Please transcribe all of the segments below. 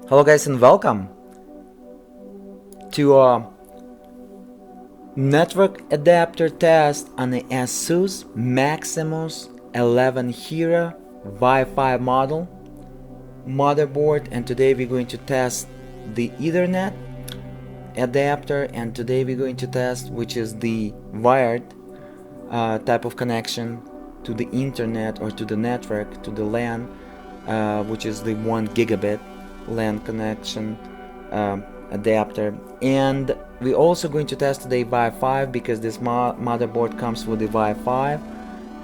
Hello guys and welcome to a network adapter test on the Asus Maximus XI Hero Wi-Fi model motherboard, and today we're going to test the Ethernet adapter, and today we're going to test which is the wired type of connection to the internet or to the network, to the LAN, which is the 1 gigabit LAN connection adapter. And we're also going to test today Wi-Fi because this motherboard comes with the Wi-Fi,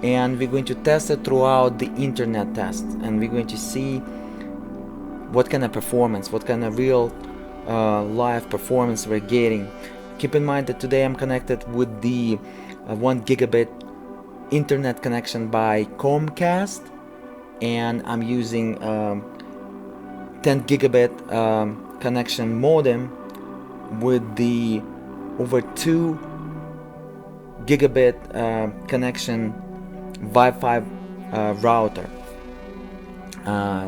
and we're going to test it throughout the internet test, and we're going to see what kind of performance, what kind of real live performance we're getting. Keep in mind that today I'm connected with the 1 gigabit internet connection by Comcast, and I'm using 10 gigabit connection modem with the over 2 gigabit connection Wi-Fi router.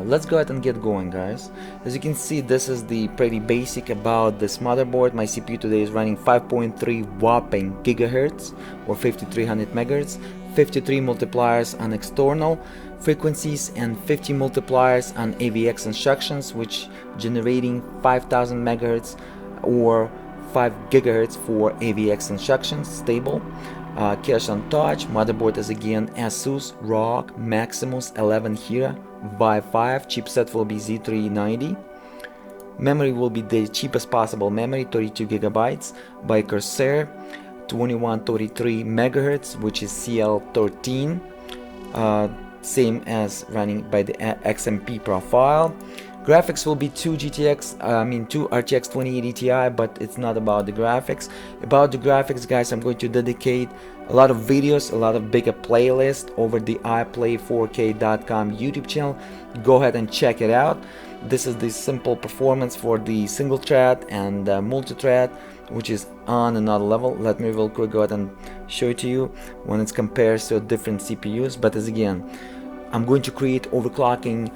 Let's go ahead and get going, guys. As you can see, this is the pretty basic about this motherboard. My CPU today is running 5.3 whopping gigahertz or 5300 megahertz, 53 multipliers on external frequencies and 50 multipliers on AVX instructions, which generating 5000 megahertz or 5 gigahertz for AVX instructions stable. Cache on touch. Motherboard is again Asus ROG Maximus XI Hero Wi-Fi. Chipset will be Z390. Memory will be the cheapest possible memory, 32 gigabytes by Corsair, 2133 megahertz, which is CL13, same as running by the XMP profile. Graphics will be two RTX 2080 Ti, but it's not about the graphics. About the graphics, guys, I'm going to dedicate a lot of videos, a lot of bigger playlist over the iPlay4k.com YouTube channel. Go ahead and check it out. This is the simple performance for the single thread and multi-thread, which is on another level. Let me real quick go ahead and show it to you when it's compared to different CPUs. But as again, I'm going to create overclocking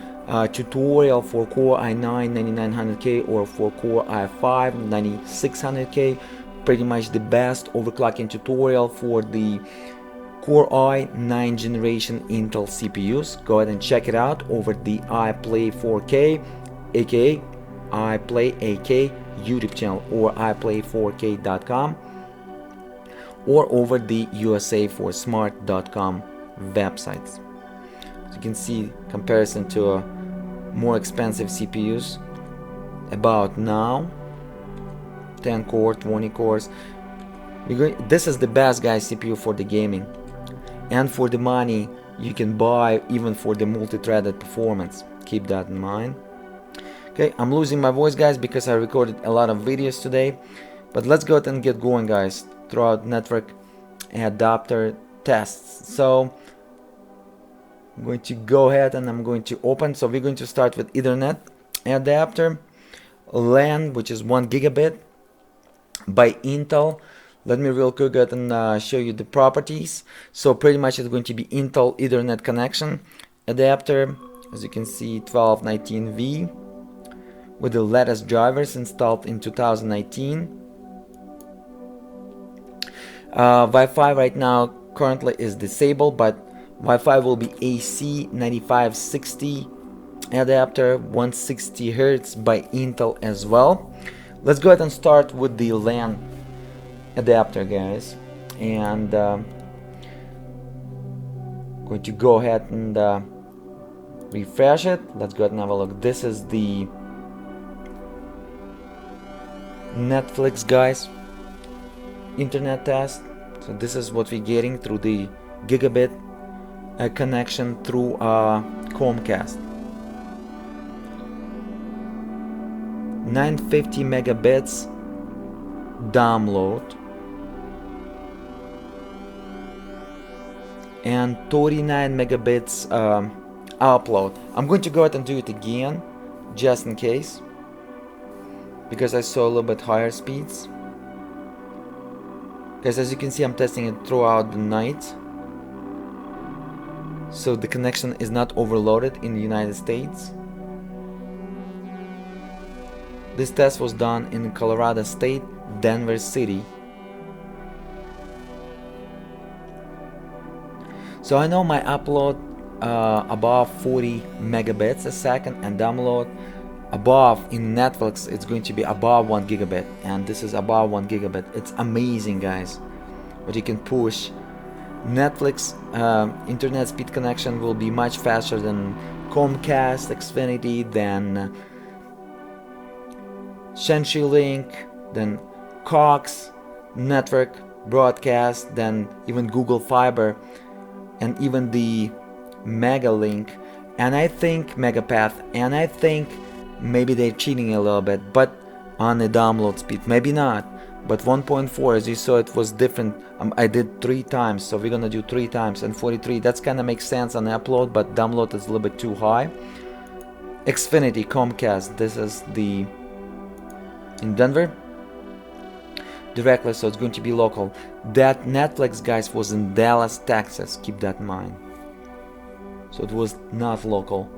tutorial for Core i9-9900K or for Core i5-9600K. Pretty much the best overclocking tutorial for the Core i9 generation Intel CPUs. Go ahead and check it out over the iPlay4k, aka iPlay4k YouTube channel, or iPlay4k.com, or over the usaforsmart.com websites. You can see comparison to more expensive CPUs about now, 10 core, 20 cores. This is the best, guys, CPU for the gaming, and for the money you can buy even for the multi-threaded performance. Keep that in mind. Okay, I'm losing my voice, guys, because I recorded a lot of videos today, but let's go ahead and get going, guys, throughout network adapter tests. So I'm going to go ahead and I'm going to open. So we're going to start with Ethernet adapter, LAN, which is 1 gigabit by Intel. Let me real quick go ahead and show you the properties. So pretty much it's going to be Intel Ethernet connection adapter, as you can see, 1219V with the latest drivers installed in 2019. Wi-Fi right now currently is disabled, but Wi-Fi will be AC 9560 adapter, 160 Hz by Intel as well. Let's go ahead and start with the LAN adapter, guys, and going to go ahead and refresh it. Let's go ahead and have a look. This is the Netflix, guys, internet test. So this is what we're getting through the gigabit connection through Comcast. 950 megabits download and 39 megabits upload. I'm going to go ahead and do it again just in case, because I saw a little bit higher speeds. Guys, as you can see, I'm testing it throughout the night, so the connection is not overloaded in the United States. This test was done in Colorado State, Denver City. So I know my upload above 40 megabits a second, and download above in Netflix it's going to be above 1 gigabit, and this is above 1 gigabit. It's amazing, guys, what you can push. Netflix internet speed connection will be much faster than Comcast, Xfinity, than CenturyLink, than Cox network broadcast, than even Google Fiber, and even the Megalink, and I think Megapath, and I think maybe they're cheating a little bit, but on the download speed, maybe not. But 1.4, as you saw, it was different. I did 3 times, so we're gonna do 3 times, and 43. That's kind of makes sense on the upload, but download is a little bit too high. Xfinity, Comcast, this is the in Denver directly, so it's going to be local. That Netflix, guys, was in Dallas, Texas. Keep that in mind. So it was not local.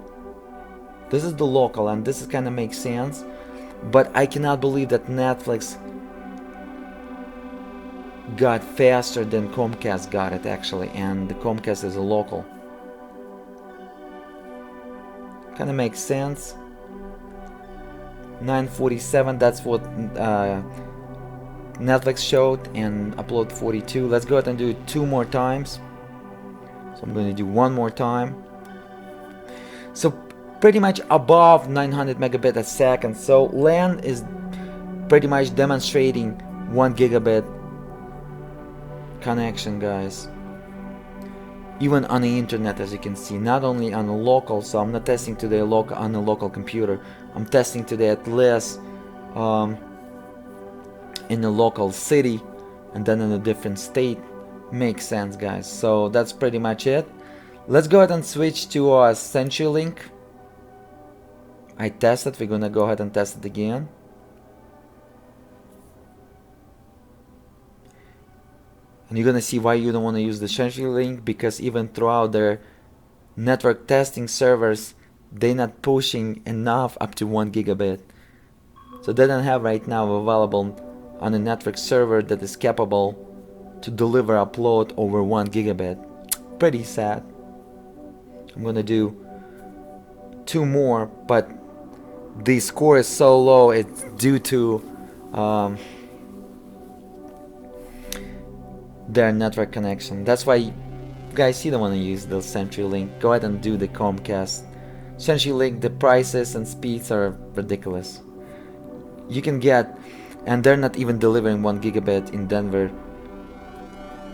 This is the local, and this is kind of makes sense. But I cannot believe that Netflix got faster than Comcast got it, actually, and the Comcast is a local. Kind of makes sense. 947, that's what Netflix showed, and upload 42. Let's go ahead and do it 2 more times. So I'm going to do 1 more time. So pretty much above 900 megabit a second. So LAN is pretty much demonstrating 1 gigabit connection, guys. Even on the internet, as you can see, not only on the local. So I'm not testing today on a local computer. I'm testing today at least in a local city, and then in a different state. Makes sense, guys. So that's pretty much it. Let's go ahead and switch to CenturyLink. I tested. We're gonna go ahead and test it again. And you're gonna see why you don't want to use the CenturyLink, because even throughout their network testing servers, they're not pushing enough up to 1 gigabit. So they don't have right now available on a network server that is capable to deliver upload over 1 gigabit. Pretty sad. I'm gonna do 2 more, but the score is so low. It's due to their network connection. That's why, guys, you don't want to use the CenturyLink. Go ahead and do the Comcast. CenturyLink, the prices and speeds are ridiculous. You can get, and they're not even delivering 1 gigabit in Denver.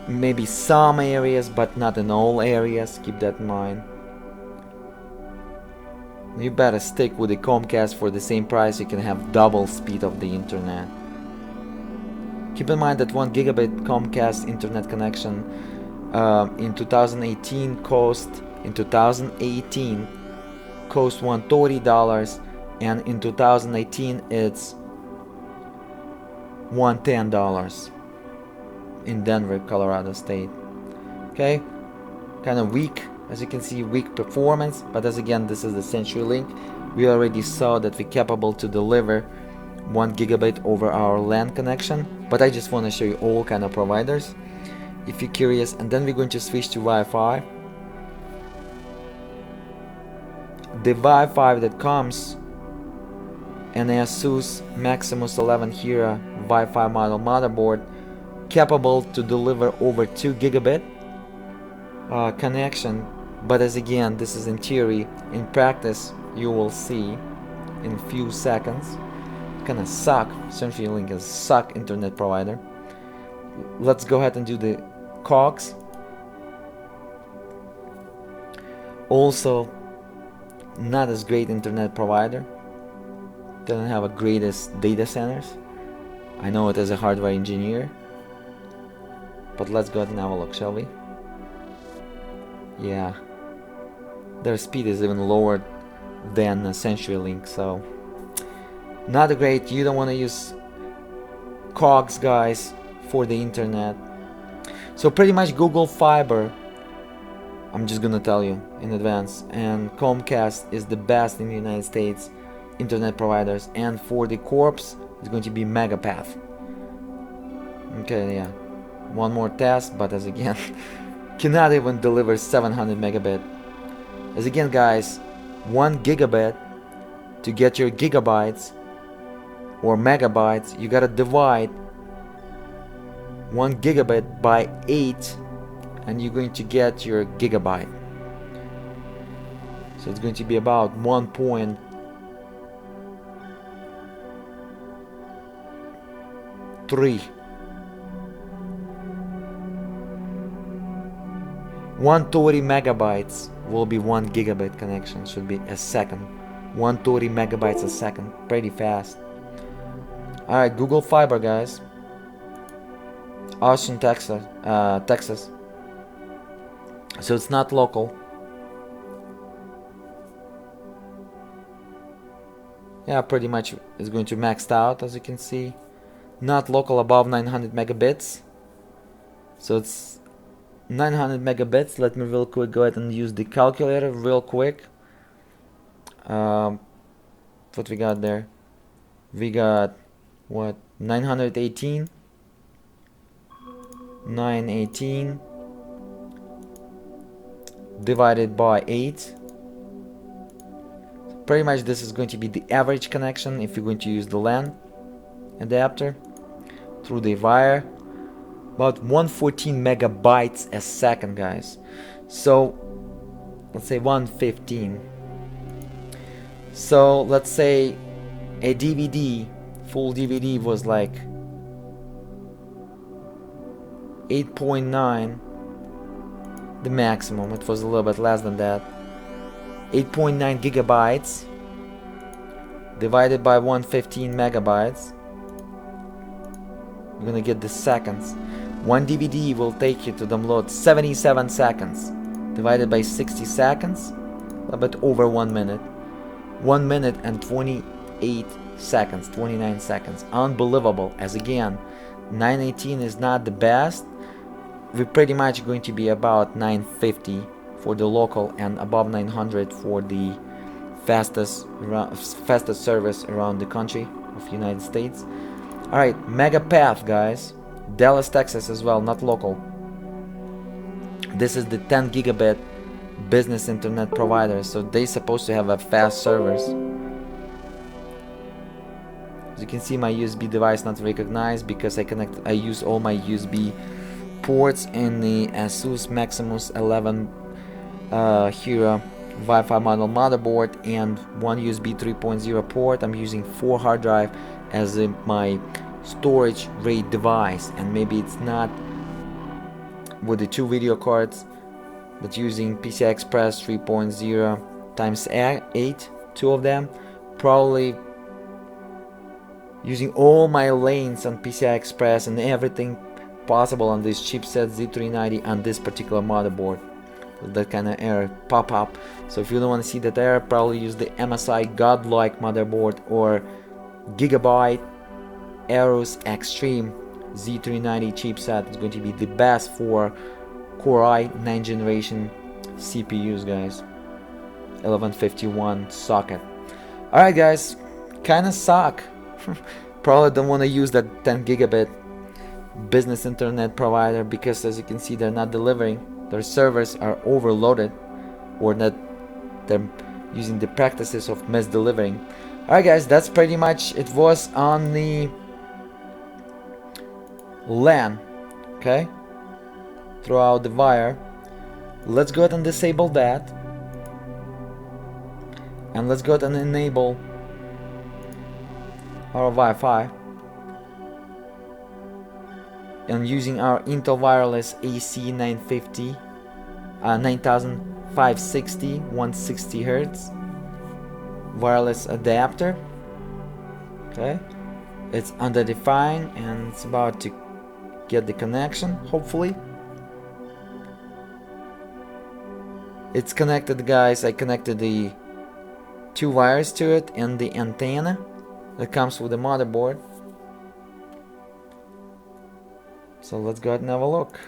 Maybe some areas, but not in all areas. Keep that in mind. You better stick with the Comcast. For the same price, you can have double speed of the internet. Keep in mind that 1 gigabit Comcast internet connection in 2018 cost $130, and in 2018 it's $110 in Denver, Colorado State. Okay, kind of weak, as you can see, weak performance. But as again, this is the CenturyLink. We already saw that we're capable to deliver 1 gigabit over our LAN connection, but I just want to show you all kind of providers if you're curious. And then we're going to switch to Wi-Fi. The Wi-Fi that comes an Asus Maximus XI Hero Wi-Fi model motherboard, capable to deliver over 2 gigabit connection. But as again, this is in theory. In practice, you will see in a few seconds. Kinda suck. CenturyLink is suck internet provider. Let's go ahead and do the Cox. Also, not as great internet provider. Doesn't have a greatest data centers. I know it as a hardware engineer, but let's go ahead and have a look, shall we? Yeah, their speed is even lower than CenturyLink, so not a great. You don't want to use Cox, guys, for the internet. So pretty much Google Fiber, I'm just gonna tell you in advance, and Comcast is the best in the United States internet providers, and for the corps it's going to be Megapath. Okay, yeah, one more test, but as again cannot even deliver 700 megabit. As again guys, 1 gigabit, to get your gigabytes or megabytes you gotta divide 1 gigabit by 8 and you're going to get your gigabyte. So it's going to be about 1.3. 130 megabytes will be 1 gigabit connection, should be a second. 130 megabytes a second, pretty fast. Alright, Google Fiber guys. Austin, Texas. So it's not local. Yeah, pretty much it's going to maxed out, as you can see. Not local, above 900 megabits. So it's 900 megabits. Let me real quick go ahead and use the calculator real quick. What we got there? We got what? 918 divided by 8. Pretty much this is going to be the average connection if you're going to use the LAN adapter through the wire. About 114 megabytes a second guys. So let's say 115. So let's say a DVD, full DVD was like 8.9, the maximum. It was a little bit less than that. 8.9 gigabytes divided by 115 megabytes. You're gonna get the seconds. One DVD will take you to download 77 seconds divided by 60 seconds, a bit over 1 minute. 1 minute and 28 seconds, 29 seconds. Unbelievable. As again, 918 is not the best. We're pretty much going to be about 950 for the local and above 900 for the fastest service around the country of United States. Alright, Megapath guys. Dallas, Texas as well, not local. This is the 10 gigabit business internet provider, so they're supposed to have a fast servers. As you can see, my USB device not recognized because I use all my USB ports in the Asus Maximus XI Hero Wi-Fi model motherboard and one USB 3.0 port. I'm using 4 hard drive as my storage RAID device, and maybe it's not with the 2 video cards, but using PCI Express 3.0 times 8, 2 of them, probably using all my lanes on PCI Express and everything possible on this chipset Z390 on this particular motherboard. That kind of error pop up. So if you don't want to see that error, probably use the MSI Godlike motherboard or Gigabyte Aorus Extreme Z390 chipset. It's going to be the best for Core i 9th generation CPUs guys. 1151 socket. Alright guys, kinda suck. Probably don't want to use that 10 gigabit business internet provider because as you can see they're not delivering. Their servers are overloaded, or that they're using the practices of misdelivering. Alright guys, that's pretty much it was on the LAN, okay, throughout the wire. Let's go ahead and disable that, and let's go ahead and enable our Wi-Fi and using our Intel Wireless AC 950 9560 160 Hertz wireless adapter. Okay, it's undefined and it's about to get the connection. Hopefully it's connected guys. I connected the 2 wires to it and the antenna that comes with the motherboard. So let's go ahead and have a look.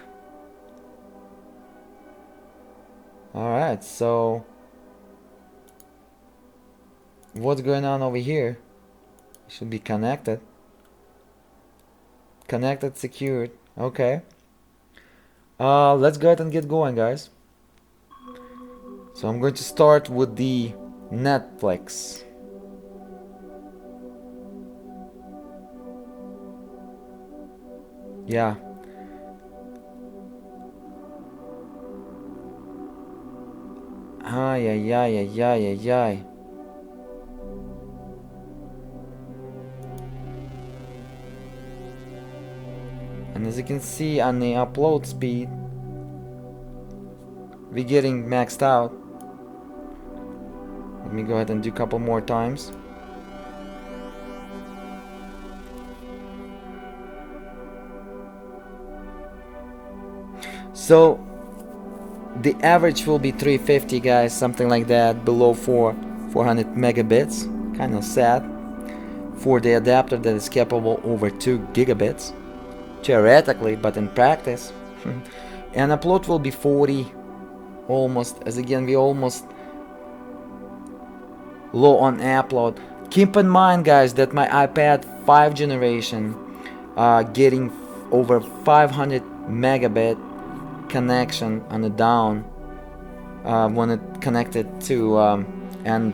Alright, so what's going on over here. It should be connected. Connected, secured. Okay. Let's go ahead and get going, guys. So I'm going to start with the Netflix. Yeah. Ay, ay, ay, ay, ay, ay, ay. And as you can see on the upload speed, we're getting maxed out. Let me go ahead and do a couple more times. So the average will be 350, guys, something like that, below 400 megabits. Kind of sad for the adapter that is capable over 2 gigabits theoretically, but in practice and upload will be 40, almost, as again we almost low on upload. Keep in mind, guys, that my iPad 5 generation getting over 500 megabit connection on the down when it connected to and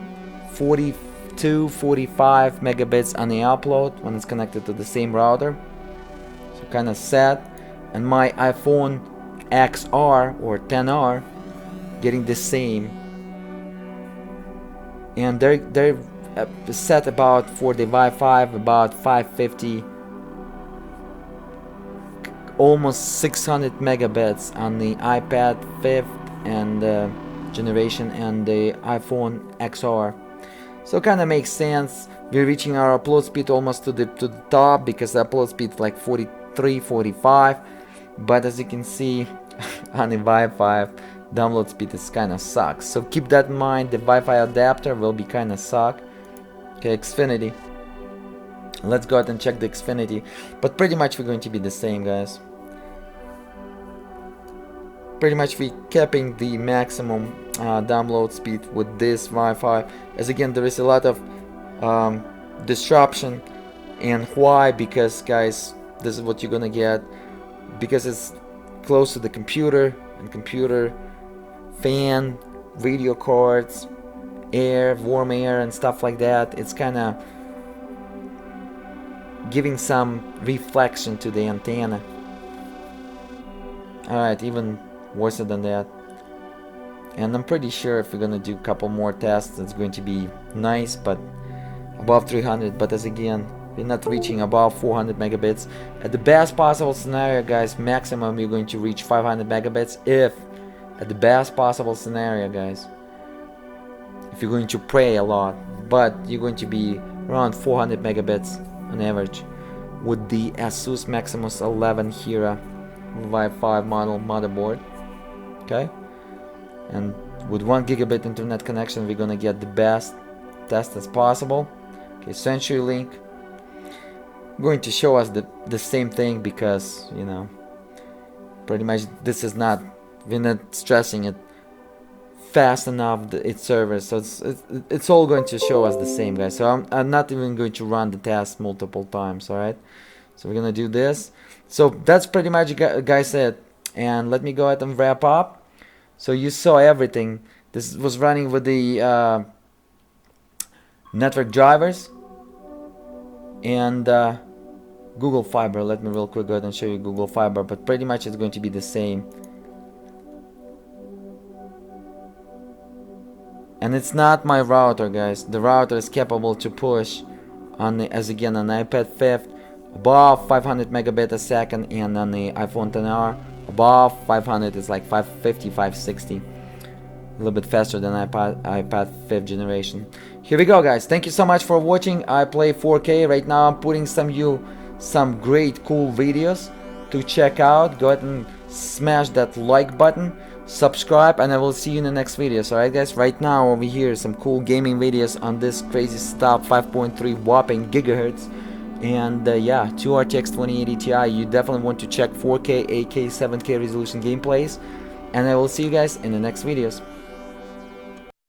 45 megabits on the upload when it's connected to the same router. So kind of sad. And my iPhone XR or 10R getting the same, and they're set about for the Wi-Fi about 550, almost 600 megabits on the iPad 5th and generation and the iPhone XR. So kind of makes sense. We're reaching our upload speed almost to the top, because the upload speed is like 43, 45. But as you can see on the Wi-Fi, download speed is kind of sucks. So keep that in mind. The Wi-Fi adapter will be kind of suck. Okay, Xfinity. Let's go ahead and check the Xfinity. But pretty much we're going to be the same, guys. Pretty much we capping the maximum download speed with this Wi-Fi. As again, there is a lot of disruption. And why? Because, guys, this is what you're gonna get. Because it's close to the computer, and computer, fan, video cards, air, warm air and stuff like that. It's kind of giving some reflection to the antenna. Alright, even worse than that. And I'm pretty sure if we're gonna do a couple more tests, it's going to be nice, but above 300. But as again, we're not reaching above 400 megabits. At the best possible scenario, guys, maximum you're going to reach 500 megabits. If at the best possible scenario, guys, if you're going to pray a lot, but you're going to be around 400 megabits on average with the Asus Maximus XI Hero Wi-Fi model motherboard. Okay, and with 1 gigabit internet connection, we're gonna get the best test as possible. Okay, CenturyLink going to show us the same thing, because, you know, pretty much this is not, we're not stressing it fast enough, its servers, so it's all going to show us the same, guys. So I'm not even going to run the test multiple times. All right, so we're gonna do this. So that's pretty much, guys, it. And let me go ahead and wrap up. So you saw everything. This was running with the network drivers and Google Fiber. Let me real quick go ahead and show you Google Fiber, but pretty much it's going to be the same. And it's not my router, guys. The router is capable to push on the, as again, on iPad 5th above 500 megabit a second, and on the iPhone XR above 500 is like 550, 560. A little bit faster than iPad 5th generation. Here we go, guys. Thank you so much for watching. I play 4K right now. I'm putting some great cool videos to check out. Go ahead and smash that like button, subscribe, and I will see you in the next videos. Alright, guys, right now over here some cool gaming videos on this crazy stuff, 5.3 whopping gigahertz, and yeah, 2 RTX 2080 Ti. You definitely want to check 4K, 8K, 7K resolution gameplays, and I will see you guys in the next videos.